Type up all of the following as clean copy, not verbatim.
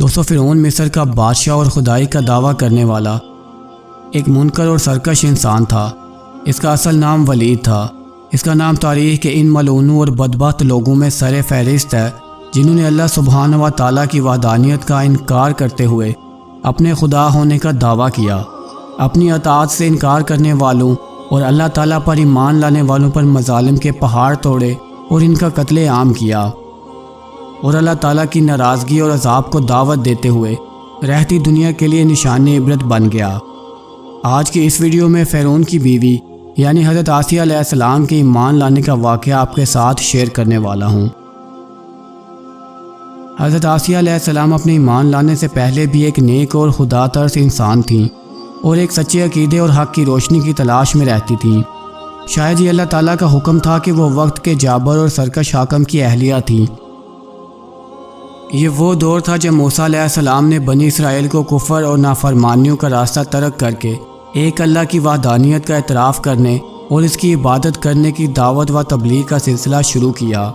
دوستو، فرعون مصر کا بادشاہ اور خدائی کا دعویٰ کرنے والا ایک منکر اور سرکش انسان تھا۔ اس کا اصل نام ولید تھا۔ اس کا نام تاریخ کے ان ملعونوں اور بدبخت لوگوں میں سر فہرست ہے جنہوں نے اللہ سبحانہ و تعالیٰ کی وحدانیت کا انکار کرتے ہوئے اپنے خدا ہونے کا دعویٰ کیا۔ اپنی اطاعت سے انکار کرنے والوں اور اللہ تعالیٰ پر ایمان لانے والوں پر مظالم کے پہاڑ توڑے اور ان کا قتل عام کیا، اور اللہ تعالیٰ کی ناراضگی اور عذاب کو دعوت دیتے ہوئے رہتی دنیا کے لیے نشان عبرت بن گیا۔ آج کی اس ویڈیو میں فرعون کی بیوی یعنی حضرت آسیہ علیہ السلام کے ایمان لانے کا واقعہ آپ کے ساتھ شیئر کرنے والا ہوں۔ حضرت آسیہ علیہ السلام اپنے ایمان لانے سے پہلے بھی ایک نیک اور خدا ترس انسان تھیں اور ایک سچے عقیدے اور حق کی روشنی کی تلاش میں رہتی تھیں۔ شاید یہ اللہ تعالیٰ کا حکم تھا کہ وہ وقت کے جابر اور سرکش حاکم کی اہلیہ تھیں۔ یہ وہ دور تھا جب موسیٰ علیہ السلام نے بنی اسرائیل کو کفر اور نافرمانیوں کا راستہ ترک کر کے ایک اللہ کی وحدانیت کا اعتراف کرنے اور اس کی عبادت کرنے کی دعوت و تبلیغ کا سلسلہ شروع کیا۔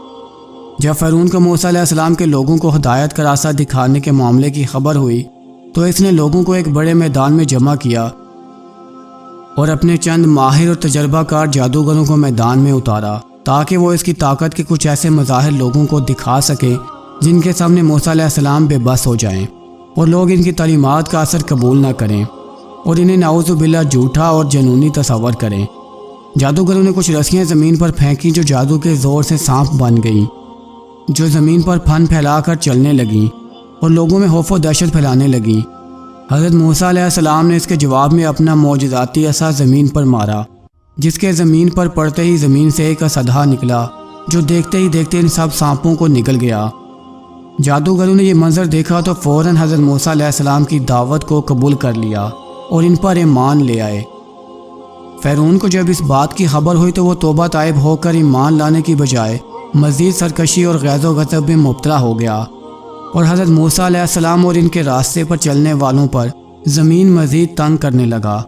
جب فرعون کو موسیٰ علیہ السلام کے لوگوں کو ہدایت کا راستہ دکھانے کے معاملے کی خبر ہوئی تو اس نے لوگوں کو ایک بڑے میدان میں جمع کیا اور اپنے چند ماہر اور تجربہ کار جادوگروں کو میدان میں اتارا تاکہ وہ اس کی طاقت کے کچھ ایسے مظاہر لوگوں کو دکھا سکیں جن کے سامنے موسیٰ علیہ السلام بے بس ہو جائیں اور لوگ ان کی تعلیمات کا اثر قبول نہ کریں اور انہیں نعوذ باللہ جھوٹا اور جنونی تصور کریں۔ جادوگروں نے کچھ رسیاں زمین پر پھینکیں جو جادو کے زور سے سانپ بن گئیں، جو زمین پر پھن پھیلا کر چلنے لگیں اور لوگوں میں خوف و دہشت پھیلانے لگیں۔ حضرت موسیٰ علیہ السلام نے اس کے جواب میں اپنا معجزاتی عصا زمین پر مارا، جس کے زمین پر پڑتے ہی زمین سے ایک اژدہا نکلا جو دیکھتے ہی دیکھتے ان سب سانپوں کو نگل گیا۔ جادوگروں نے یہ منظر دیکھا تو فوراً حضرت موسیٰ علیہ السلام کی دعوت کو قبول کر لیا اور ان پر ایمان لے آئے۔ فرعون کو جب اس بات کی خبر ہوئی تو وہ توبہ طائب ہو کر ایمان لانے کی بجائے مزید سرکشی اور غیظ و غضب میں مبتلا ہو گیا، اور حضرت موسیٰ علیہ السلام اور ان کے راستے پر چلنے والوں پر زمین مزید تنگ کرنے لگا۔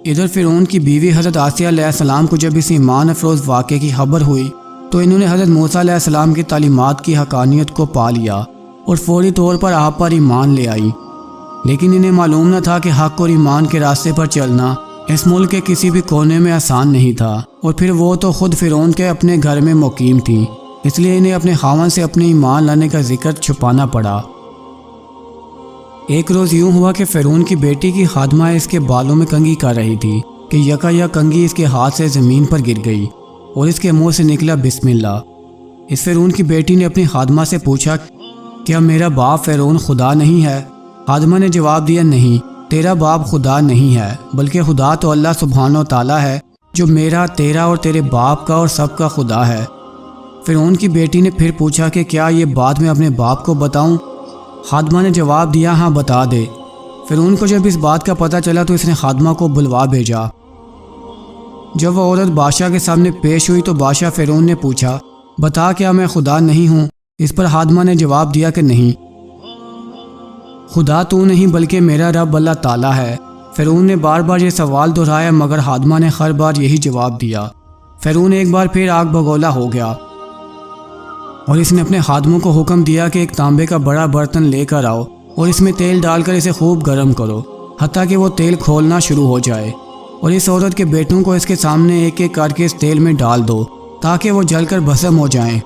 ادھر فرعون کی بیوی حضرت آسیہ علیہ السلام کو جب اس ایمان افروز واقعے کی خبر ہوئی تو انہوں نے حضرت موسیٰ علیہ السلام کی تعلیمات کی حقانیت کو پا لیا اور فوری طور پر آپ پر ایمان لے آئی، لیکن انہیں معلوم نہ تھا کہ حق اور ایمان کے راستے پر چلنا اس ملک کے کسی بھی کونے میں آسان نہیں تھا، اور پھر وہ تو خود فرعون کے اپنے گھر میں مقیم تھیں، اس لیے انہیں اپنے خاوند سے اپنے ایمان لانے کا ذکر چھپانا پڑا۔ ایک روز یوں ہوا کہ فرعون کی بیٹی کی خادمہ اس کے بالوں میں کنگھی کر رہی تھی کہ یکا کنگھی اس کے ہاتھ سے زمین پر گر گئی اور اس کے منہ سے نکلا بسم اللہ۔ اس فرعون کی بیٹی نے اپنی خادمہ سے پوچھا، کیا میرا باپ فرعون خدا نہیں ہے؟ خادمہ نے جواب دیا، نہیں، تیرا باپ خدا نہیں ہے، بلکہ خدا تو اللہ سبحانہ و تعالیٰ ہے جو میرا، تیرا اور تیرے باپ کا اور سب کا خدا ہے۔ فرعون کی بیٹی نے پھر پوچھا کہ کیا یہ بات میں اپنے باپ کو بتاؤں؟ خادمہ نے جواب دیا، ہاں بتا دے۔ فرعون کو جب اس بات کا پتہ چلا تو اس نے خادمہ کو بلوا بھیجا۔ جب وہ عورت بادشاہ کے سامنے پیش ہوئی تو بادشاہ فرعون نے پوچھا، بتا کیا میں خدا نہیں ہوں؟ اس پر خادمہ نے جواب دیا کہ نہیں، خدا تو نہیں بلکہ میرا رب اللہ تعالیٰ ہے۔ فرعون نے بار بار یہ سوال دہرایا مگر خادمہ نے ہر بار یہی جواب دیا۔ فرعون ایک بار پھر آگ بگولا ہو گیا اور اس نے اپنے خادموں کو حکم دیا کہ ایک تانبے کا بڑا برتن لے کر آؤ اور اس میں تیل ڈال کر اسے خوب گرم کرو حتیٰ کہ وہ تیل کھولنا شروع ہو جائے، اور اس عورت کے بیٹوں کو اس کے سامنے ایک ایک کر کے اس تیل میں ڈال دو تاکہ وہ جل کر بھسم ہو جائیں۔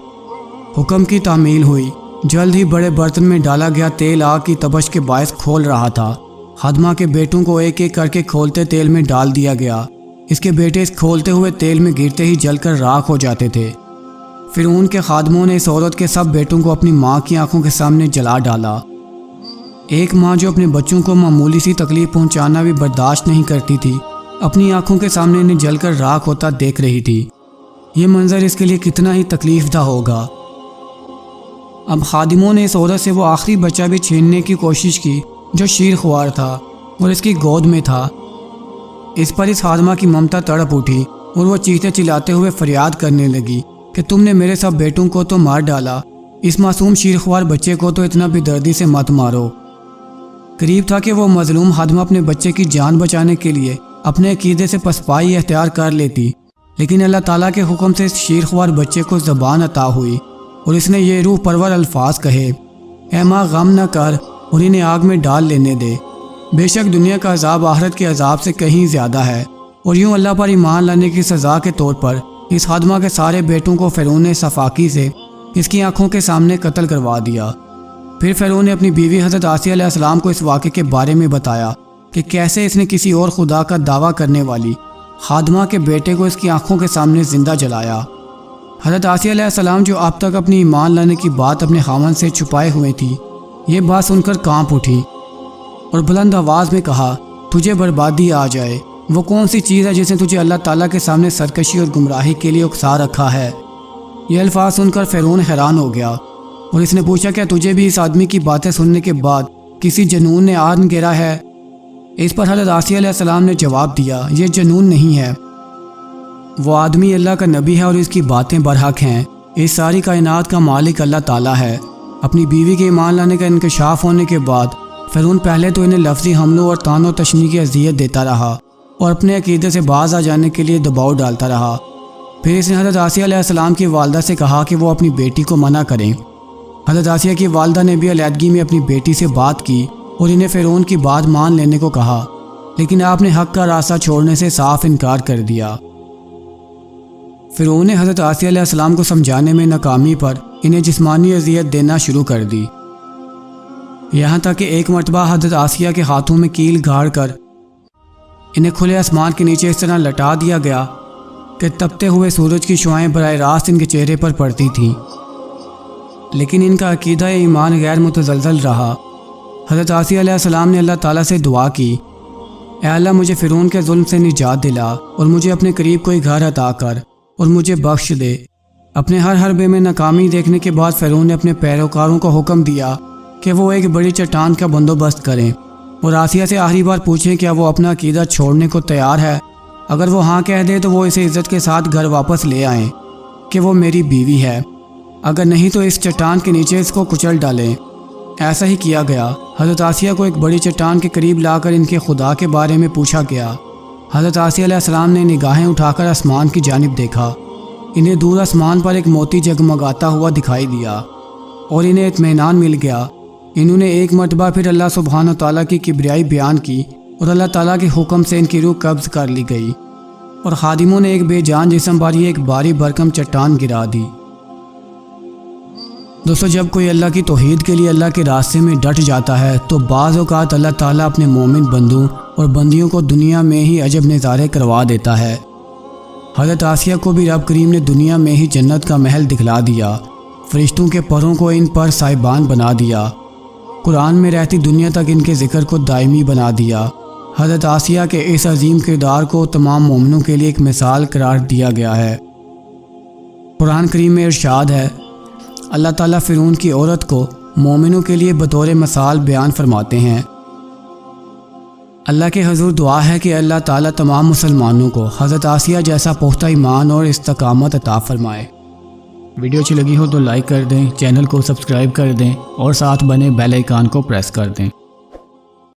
حکم کی تعمیل ہوئی۔ جلد ہی بڑے برتن میں ڈالا گیا تیل آگ کی تپش کے باعث کھول رہا تھا۔ خادمہ کے بیٹوں کو ایک ایک کر کے کھولتے تیل میں ڈال دیا گیا۔ اس کے بیٹے اس کھولتے ہوئے تیل میں گرتے ہی جل کر راکھ ہو جاتے تھے۔ فرعون کے خادموں نے اس عورت کے سب بیٹوں کو اپنی ماں کی آنکھوں کے سامنے جلا ڈالا۔ ایک ماں جو اپنے بچوں کو معمولی سی تکلیف پہنچانا بھی برداشت نہیں کرتی تھی، اپنی آنکھوں کے سامنے انہیں جل کر راکھ ہوتا دیکھ رہی تھی۔ یہ منظر اس کے لیے کتنا ہی تکلیف دہ ہوگا۔ اب خادموں نے اس عورت سے وہ آخری بچہ بھی چھیننے کی کوشش کی جو شیر خوار تھا اور اس کی گود میں تھا۔ اس پر اس خادمہ کی ممتا تڑپ اٹھی اور وہ چیختے چلاتے ہوئے فریاد کرنے لگی کہ تم نے میرے سب بیٹوں کو تو مار ڈالا، اس معصوم شیر خوار بچے کو تو اتنا بے دردی سے مت مارو۔ قریب تھا کہ وہ مظلوم خادمہ اپنے بچے کی جان بچانے کے لیے اپنے عقیدے سے پسپائی اختیار کر لیتی، لیکن اللہ تعالیٰ کے حکم سے اس شیر خوار بچے کو زبان عطا ہوئی اور اس نے یہ روح پرور الفاظ کہے، اے ماں غم نہ کر، اور انہیں آگ میں ڈال لینے دے۔ بے شک دنیا کا عذاب آخرت کے عذاب سے کہیں زیادہ ہے۔ اور یوں اللہ پر ایمان لانے کی سزا کے طور پر اس خادمہ کے سارے بیٹوں کو فرعون صفاقی سے اس کی آنکھوں کے سامنے قتل کروا دیا۔ پھر فرعون نے اپنی بیوی حضرت آسیہ علیہ السلام کو اس واقعے کے بارے میں بتایا کہ کیسے اس نے کسی اور خدا کا دعویٰ کرنے والی خادمہ کے بیٹے کو اس کی آنکھوں کے سامنے زندہ جلایا۔ حضرت آسیہ علیہ السلام جو اب تک اپنی ایمان لانے کی بات اپنے خاوند سے چھپائے ہوئے تھی، یہ بات سن کر کانپ اٹھی اور بلند آواز میں کہا، تجھے بربادی آ جائے۔ وہ کون سی چیز ہے جس نے تجھے اللہ تعالیٰ کے سامنے سرکشی اور گمراہی کے لیے اکسا رکھا ہے؟ یہ الفاظ سن کر فرعون حیران ہو گیا اور اس نے پوچھا، کیا تجھے بھی اس آدمی کی باتیں سننے کے بعد کسی جنون نے آن گرا ہے؟ اس پر حضرت آسیہ علیہ السلام نے جواب دیا، یہ جنون نہیں ہے، وہ آدمی اللہ کا نبی ہے اور اس کی باتیں برحق ہیں۔ اس ساری کائنات کا مالک اللہ تعالیٰ ہے۔ اپنی بیوی کے ایمان لانے کا انکشاف ہونے کے بعد فرعون پہلے تو انہیں لفظی حملوں اور طعن و تشنیع کی اذیت دیتا رہا اور اپنے عقیدے سے باز آ جانے کے لیے دباؤ ڈالتا رہا۔ پھر اس نے حضرت آسیہ علیہ السلام کی والدہ سے کہا کہ وہ اپنی بیٹی کو منع کریں۔ حضرت آسیہ کی والدہ نے بھی علیحدگی میں اپنی بیٹی سے بات کی اور انہیں فرعون کی بات مان لینے کو کہا، لیکن آپ نے حق کا راستہ چھوڑنے سے صاف انکار کر دیا۔ فرعون نے حضرت آسیہ علیہ السلام کو سمجھانے میں ناکامی پر انہیں جسمانی اذیت دینا شروع کر دی، یہاں تک کہ ایک مرتبہ حضرت آسیہ کے ہاتھوں میں کیل گاڑ کر انہیں کھلے آسمان کے نیچے اس طرح لٹا دیا گیا کہ تپتے ہوئے سورج کی شعاعیں براہ راست ان کے چہرے پر پڑتی تھیں، لیکن ان کا عقیدہ ایمان غیر متزلزل رہا۔ حضرت آسیہ علیہ السلام نے اللہ تعالیٰ سے دعا کی، اے اللہ مجھے فرعون کے ظلم سے نجات دلا اور مجھے اپنے قریب کوئی گھر عطا کر اور مجھے بخش دے۔ اپنے ہر حربے میں ناکامی دیکھنے کے بعد فرعون نے اپنے پیروکاروں کو حکم دیا کہ وہ ایک بڑی چٹان کا بندوبست کریں اور آسیہ سے آخری بار پوچھیں کیا وہ اپنا عقیدہ چھوڑنے کو تیار ہے۔ اگر وہ ہاں کہہ دے تو وہ اسے عزت کے ساتھ گھر واپس لے آئیں کہ وہ میری بیوی ہے، اگر نہیں تو اس چٹان کے نیچے اس کو کچل ڈالیں۔ ایسا ہی کیا گیا۔ حضرت آسیہ کو ایک بڑی چٹان کے قریب لا کر ان کے خدا کے بارے میں پوچھا گیا۔ حضرت آسیہ علیہ السلام نے نگاہیں اٹھا کر آسمان کی جانب دیکھا۔ انہیں دور آسمان پر ایک موتی جگمگاتا ہوا دکھائی دیا اور انہیں اطمینان مل گیا۔ انہوں نے ایک مرتبہ پھر اللہ سبحانہ تعالیٰ کی کبریائی بیان کی اور اللہ تعالیٰ کے حکم سے ان کی روح قبض کر لی گئی اور خادموں نے ایک بے جان جسم پر ایک بھاری بھرکم چٹان گرا دی۔ دوستو، جب کوئی اللہ کی توحید کے لیے اللہ کے راستے میں ڈٹ جاتا ہے تو بعض اوقات اللہ تعالیٰ اپنے مومن بندوں اور بندیوں کو دنیا میں ہی عجب نظارے کروا دیتا ہے۔ حضرت آسیہ کو بھی رب کریم نے دنیا میں ہی جنت کا محل دکھلا دیا، فرشتوں کے پروں کو ان پر سائبان بنا دیا، قرآن میں رہتی دنیا تک ان کے ذکر کو دائمی بنا دیا۔ حضرت آسیہ کے اس عظیم کردار کو تمام مومنوں کے لیے ایک مثال قرار دیا گیا ہے۔ قرآن کریم میں ارشاد ہے، اللہ تعالیٰ فرعون کی عورت کو مومنوں کے لیے بطور مثال بیان فرماتے ہیں۔ اللہ کے حضور دعا ہے کہ اللہ تعالیٰ تمام مسلمانوں کو حضرت آسیہ جیسا پختہ ایمان اور استقامت عطا فرمائے۔ ویڈیو اچھی لگی ہو تو لائک کر دیں، چینل کو سبسکرائب کر دیں اور ساتھ بنے بیل آئیکن کو پریس کر دیں۔